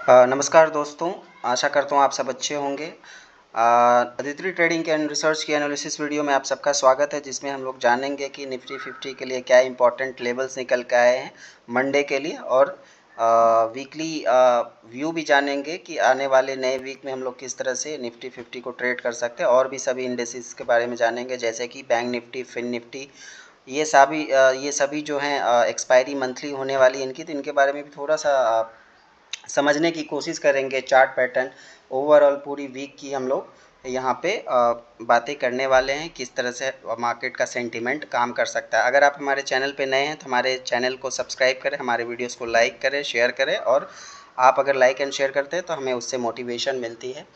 नमस्कार दोस्तों, आशा करता हूँ आप सब अच्छे होंगे। अदिति ट्रेडिंग के एंड रिसर्च की एनालिसिस वीडियो में आप सबका स्वागत है, जिसमें हम लोग जानेंगे कि निफ्टी 50 के लिए क्या इंपॉर्टेंट लेवल्स निकल के आए हैं मंडे के लिए, और वीकली व्यू भी जानेंगे कि आने वाले नए वीक में हम लोग किस तरह से निफ्टी 50 को ट्रेड कर सकते हैं, और भी सभी इंडेक्सेस के बारे में जानेंगे, जैसे कि बैंक निफ्टी, फिन निफ्टी। ये सभी जो हैं एक्सपायरी मंथली होने वाली इनकी, तो इनके बारे में भी थोड़ा सा समझने की कोशिश करेंगे। चार्ट पैटर्न ओवरऑल पूरी वीक की हम लोग यहाँ पे बातें करने वाले हैं, किस तरह से मार्केट का सेंटीमेंट काम कर सकता है। अगर आप हमारे चैनल पे नए हैं तो हमारे चैनल को सब्सक्राइब करें, हमारे वीडियोस को लाइक करें, शेयर करें, और आप अगर लाइक एंड शेयर करते हैं तो हमें उससे मोटिवेशन मिलती है।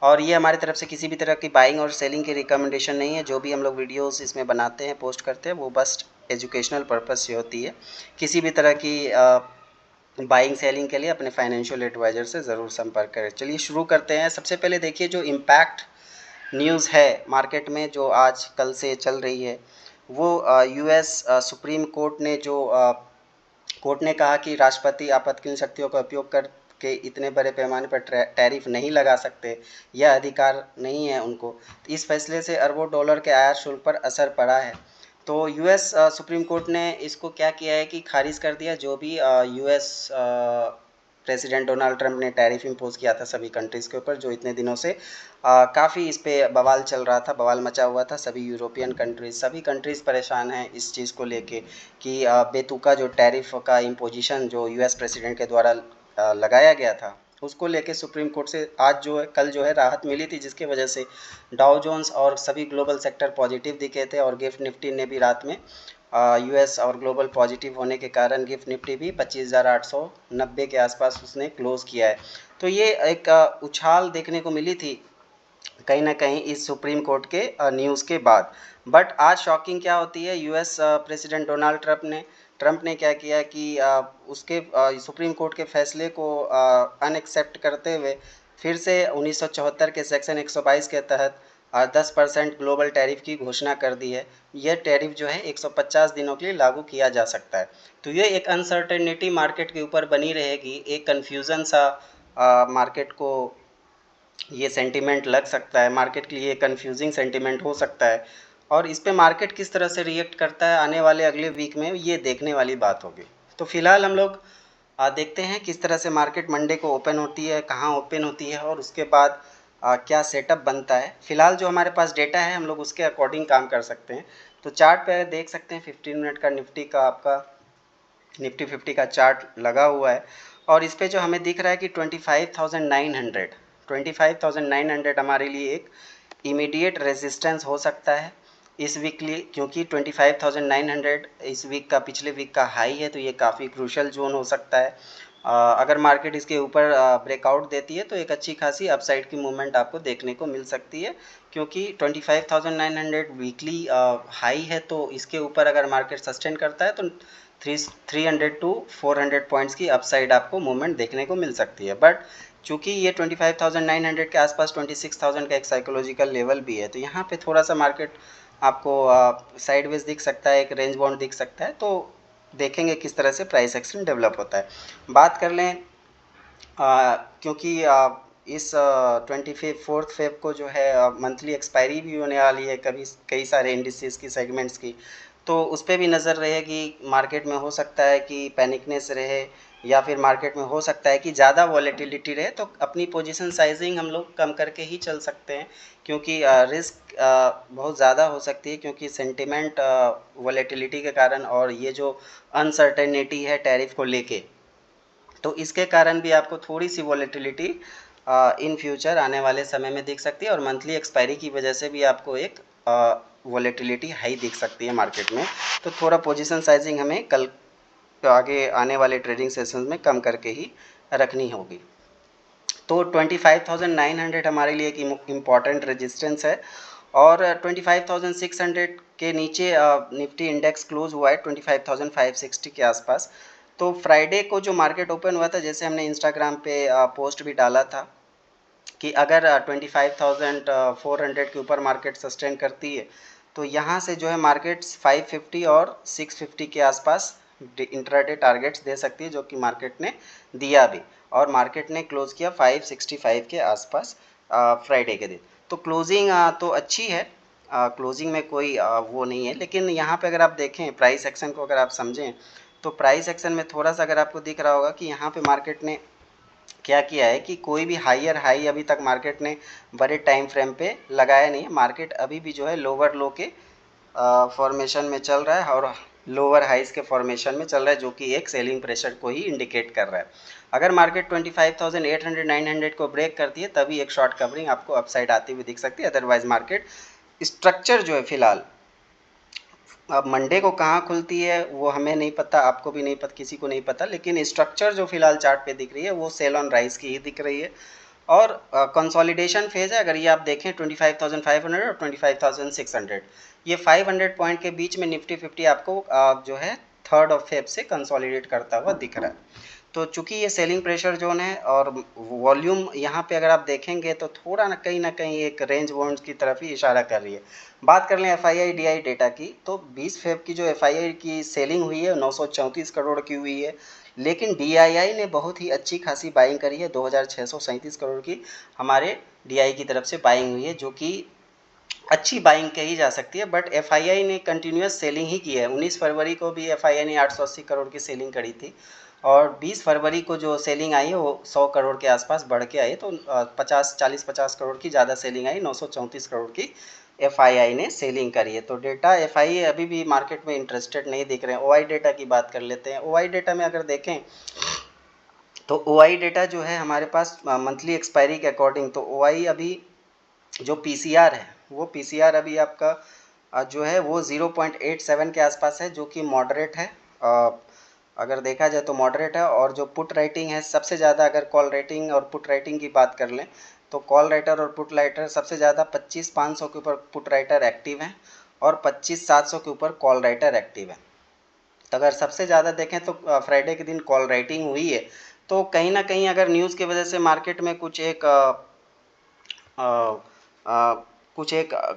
और ये हमारी तरफ से किसी भी तरह की बाइंग और सेलिंग की रिकमेंडेशन नहीं है। जो भी हम लोग वीडियोस इसमें बनाते हैं, पोस्ट करते हैं, वो बस एजुकेशनल पर्पज़ से होती है। किसी भी तरह की बाइंग सेलिंग के लिए अपने फाइनेंशियल एडवाइज़र से ज़रूर संपर्क करें। चलिए शुरू करते हैं। सबसे पहले देखिए, जो इम्पैक्ट न्यूज़ है मार्केट में, जो आज कल से चल रही है, वो यूएस सुप्रीम कोर्ट ने कोर्ट ने कहा कि राष्ट्रपति आपातकालीन शक्तियों का उपयोग करके इतने बड़े पैमाने पर टैरिफ नहीं लगा सकते, यह अधिकार नहीं है उनको। तो इस फैसले से अरबों डॉलर के आयात शुल्क पर असर पड़ा है। तो यूएस सुप्रीम कोर्ट ने इसको क्या किया है कि खारिज कर दिया, जो भी यूएस प्रेसिडेंट डोनाल्ड ट्रंप ने टैरिफ इम्पोज किया था सभी कंट्रीज़ के ऊपर, जो इतने दिनों से काफ़ी इस पे बवाल चल रहा था, बवाल मचा हुआ था। सभी यूरोपियन कंट्रीज़, सभी कंट्रीज़ परेशान हैं इस चीज़ को लेके कि बेतुका जो टैरिफ का इम्पोजिशन जो यूएस प्रेसिडेंट के द्वारा लगाया गया था, उसको लेके सुप्रीम कोर्ट से आज जो है, कल जो है, राहत मिली थी, जिसकी वजह से डाउ जोन्स और सभी ग्लोबल सेक्टर पॉजिटिव दिखे थे। और गिफ्ट निफ्टी ने भी रात में यूएस और ग्लोबल पॉजिटिव होने के कारण गिफ्ट निफ्टी भी 25,890 के आसपास उसने क्लोज़ किया है। तो ये एक उछाल देखने को मिली थी कहीं ना कहीं इस सुप्रीम कोर्ट के न्यूज़ के बाद। बट आज शॉकिंग क्या होती है, यूएस प्रेसिडेंट डोनाल्ड ट्रंप ने क्या किया कि उसके सुप्रीम कोर्ट के फैसले को अनएक्सेप्ट करते हुए फिर से 1974 के सेक्शन 122 के तहत 10% ग्लोबल टैरिफ की घोषणा कर दी है। यह टैरिफ जो है 150 दिनों के लिए लागू किया जा सकता है। तो ये एक अनसर्टेनिटी मार्केट के ऊपर बनी रहेगी, एक कन्फ्यूज़न सा मार्केट को ये सेंटीमेंट लग सकता है, मार्केट के लिए कंफ्यूजिंग सेंटीमेंट हो सकता है। और इस पे मार्केट किस तरह से रिएक्ट करता है आने वाले अगले वीक में, ये देखने वाली बात होगी। तो फिलहाल हम लोग देखते हैं किस तरह से मार्केट मंडे को ओपन होती है, कहाँ ओपन होती है, और उसके बाद क्या सेटअप बनता है। फिलहाल जो हमारे पास डेटा है, हम लोग उसके अकॉर्डिंग काम कर सकते हैं। तो चार्ट पे देख सकते हैं 15 मिनट का निफ्टी का, आपका निफ्टी 50 का चार्ट लगा हुआ है, और इस पे जो हमें दिख रहा है कि 25,900 हमारे लिए एक इमीडिएट रेजिस्टेंस हो सकता है इस वीकली, क्योंकि 25,900 इस वीक का, पिछले वीक का हाई है, तो ये काफ़ी क्रूशल जोन हो सकता है। अगर मार्केट इसके ऊपर ब्रेकआउट देती है तो एक अच्छी खासी अपसाइड की मूवमेंट आपको देखने को मिल सकती है, क्योंकि 25,900 वीकली हाई है। तो इसके ऊपर अगर मार्केट सस्टेन करता है तो 300 टू 400 पॉइंट्स की अपसाइड आपको मूवमेंट देखने को मिल सकती है। बट चूँकि ये 25,900 के आसपास 26,000 का एक साइकोलॉजिकल लेवल भी है, तो यहाँ पे थोड़ा सा मार्केट आपको साइडवेज दिख सकता है, एक रेंज बाउंड दिख सकता है। तो देखेंगे किस तरह से प्राइस एक्शन डेवलप होता है। बात कर लें, क्योंकि इस 24 फेब को जो है मंथली एक्सपायरी भी होने वाली है कई सारे इंडिसेस की, सेगमेंट्स की, तो उस पर भी नज़र रहेगी। मार्केट में हो सकता है कि पैनिकनेस रहे, या फिर मार्केट में हो सकता है कि ज़्यादा वॉलेटिलिटी रहे, तो अपनी पोजीशन साइजिंग हम लोग कम करके ही चल सकते हैं, क्योंकि रिस्क बहुत ज़्यादा हो सकती है, क्योंकि सेंटिमेंट वॉलेटिलिटी के कारण, और ये जो अनसर्टेनिटी है टैरिफ को लेके, तो इसके कारण भी आपको थोड़ी सी वॉलेटिलिटी इन फ्यूचर आने वाले समय में दिख सकती है, और मंथली एक्सपायरी की वजह से भी आपको एक वॉलेटिलिटी हाई दिख सकती है मार्केट में। तो थोड़ा पोजीशन साइजिंग हमें कल आगे आने वाले ट्रेडिंग सेशंस में कम करके ही रखनी होगी। तो 25,900 हमारे लिए एक इम्पॉर्टेंट रेजिस्टेंस है, और 25,600 के नीचे निफ्टी इंडेक्स क्लोज हुआ है 25,560 के आसपास। तो फ्राइडे को जो मार्केट ओपन हुआ था, जैसे हमने इंस्टाग्राम पे पोस्ट भी डाला था कि अगर 25,400 के ऊपर मार्केट सस्टेन करती है, तो यहाँ से जो है मार्केट 550 और 650 के आसपास इंट्राडे टारगेट्स दे सकती है, जो कि मार्केट ने दिया भी, और मार्केट ने क्लोज किया 565 के आसपास फ्राइडे के दिन। तो क्लोजिंग तो अच्छी है, क्लोजिंग में कोई वो नहीं है, लेकिन यहाँ पे अगर आप देखें प्राइस एक्शन को, अगर आप समझें तो प्राइस एक्शन में थोड़ा सा अगर आपको दिख रहा होगा कि यहाँ पे मार्केट ने क्या किया है कि कोई भी हायर हाई अभी तक मार्केट ने बड़े टाइम फ्रेम पे लगाया नहीं है। मार्केट अभी भी जो है लोअर लो के फॉर्मेशन में चल रहा है और लोअर हाइज के फॉर्मेशन में चल रहा है, जो कि एक सेलिंग प्रेशर को ही इंडिकेट कर रहा है। अगर मार्केट 25,800 900 को ब्रेक करती है तभी एक शॉर्ट कवरिंग आपको अपसाइड आती हुई दिख सकती है। अदरवाइज मार्केट स्ट्रक्चर जो है फिलहाल, अब मंडे को कहाँ खुलती है वो हमें नहीं पता, आपको भी नहीं पता, किसी को नहीं पता, लेकिन स्ट्रक्चर जो फिलहाल चार्ट पे दिख रही है वो सेल ऑन राइज की ही दिख रही है और कंसोलिडेशन फेज है। अगर ये आप देखें 25,500 और 25,600, ये 500 पॉइंट के बीच में निफ्टी 50 आपको जो है 3rd ऑफ फेब से कंसोलिडेट करता हुआ दिख रहा है। तो चूंकि ये सेलिंग प्रेशर जोन है और वॉल्यूम यहाँ पे अगर आप देखेंगे तो थोड़ा ना कहीं एक रेंज बाउंड की तरफ ही इशारा कर रही है। बात कर लें एफआईआई डीआई डेटा की, तो 20 फेब की जो एफआईआई की सेलिंग हुई है 934 करोड़ की हुई है, लेकिन डीआईआई ने बहुत ही अच्छी खासी बाइंग करी है, 2637 करोड़ की हमारे डीआई की तरफ से बाइंग हुई है, जो कि अच्छी बाइंग कही जा सकती है। बट एफआईआई ने कंटिन्यूस सेलिंग ही की है। 19 फरवरी को भी एफआईआई ने 880 करोड़ की सेलिंग करी थी और 20 फरवरी को जो सेलिंग आई है वो 100 करोड़ के आसपास बढ़ के आई, तो 40-50 करोड़ की ज़्यादा सेलिंग आई, 934 करोड़ की एफआईआई ने सेलिंग करी है। तो डेटा एफआईआई अभी भी मार्केट में इंटरेस्टेड नहीं दिख रहे हैं। ओआई डेटा की बात कर लेते हैं। ओआई डेटा में अगर देखें तो ओआई डेटा जो है हमारे पास मंथली एक्सपायरी के अकॉर्डिंग, तो ओआई अभी जो पीसीआर है वो पीसीआर अभी आपका जो है वो 0.87 के आसपास है, जो कि मॉडरेट है। अगर देखा जाए तो मॉडरेट है। और जो पुट राइटिंग है सबसे ज़्यादा, अगर कॉल राइटिंग और पुट राइटिंग की बात कर लें तो कॉल राइटर और पुट राइटर सबसे ज़्यादा 25,500 के ऊपर पुट राइटर एक्टिव हैं और 25,700 के ऊपर कॉल राइटर एक्टिव है। तो अगर सबसे ज़्यादा देखें तो फ्राइडे के दिन कॉल राइटिंग हुई है, तो कहीं ना कहीं अगर न्यूज़ की वजह से मार्केट में कुछ एक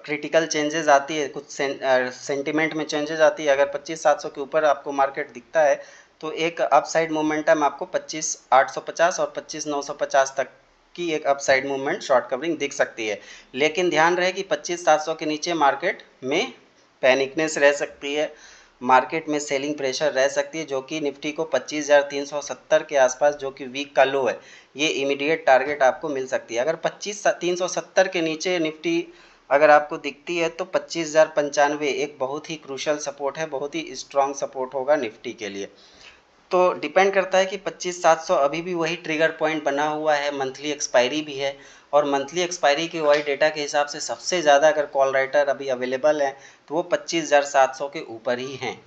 क्रिटिकल चेंजेस आती है, कुछ सेंटिमेंट में चेंजेस आती है, अगर 25,700 के ऊपर आपको मार्केट दिखता है तो एक अपसाइड मोमेंटम आपको 25,850 और 25,950 तक की एक अपसाइड मूवमेंट शॉर्ट कवरिंग दिख सकती है। लेकिन ध्यान रहे कि 25,700 के नीचे मार्केट में पैनिकनेस रह सकती है, मार्केट में सेलिंग प्रेशर रह सकती है, जो कि निफ्टी को 25,370 के आसपास, जो कि वीक का लो है, ये इमीडिएट टारगेट आपको मिल सकती है। अगर 25,370 के नीचे निफ्टी अगर आपको दिखती है तो 25,095 एक बहुत ही क्रूशल सपोर्ट है, बहुत ही स्ट्रॉन्ग सपोर्ट होगा निफ्टी के लिए। तो डिपेंड करता है कि 25,700 अभी भी वही ट्रिगर पॉइंट बना हुआ है, मंथली एक्सपायरी भी है और मंथली एक्सपायरी की वाई डेटा के हिसाब से सबसे ज़्यादा अगर कॉल राइटर अभी अवेलेबल हैं तो वो 25,700 के ऊपर ही हैं।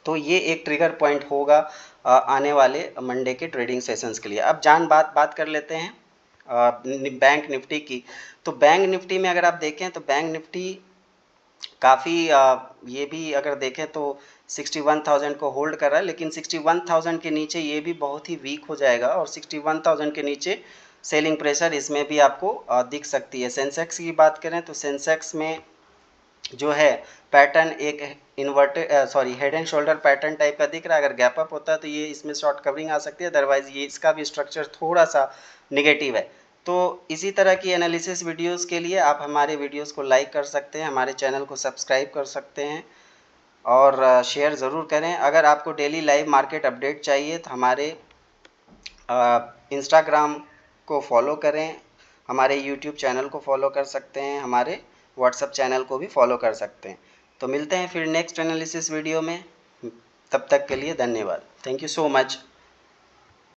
तो ये एक ट्रिगर पॉइंट होगा आने वाले मंडे के ट्रेडिंग सेशंस के लिए। अब बात कर लेते हैं बैंक निफ्टी की। तो बैंक निफ्टी में अगर आप देखें तो बैंक निफ्टी काफ़ी ये भी अगर देखें तो 61,000 को होल्ड कर रहा है, लेकिन 61,000 के नीचे ये भी बहुत ही वीक हो जाएगा और 61,000 के नीचे सेलिंग प्रेशर इसमें भी आपको दिख सकती है। सेंसेक्स की बात करें तो सेंसेक्स में जो है पैटर्न एक head and shoulder pattern type का दिख रहा है। अगर गैप अप होता है तो ये इसमें शॉर्ट कवरिंग आ सकती है, अदरवाइज ये इसका भी स्ट्रक्चर थोड़ा सा निगेटिव है। तो इसी तरह की एनालिसिस वीडियोस के लिए आप हमारे वीडियोस को लाइक कर सकते हैं, हमारे चैनल को सब्सक्राइब कर सकते हैं और शेयर ज़रूर करें। अगर आपको डेली लाइव मार्केट अपडेट चाहिए तो हमारे इंस्टाग्राम को फॉलो करें, हमारे यूट्यूब चैनल को फॉलो कर सकते हैं, हमारे व्हाट्सएप चैनल को भी फॉलो कर सकते हैं। तो मिलते हैं फिर नेक्स्ट एनालिसिस वीडियो में, तब तक के लिए धन्यवाद। Thank you so much.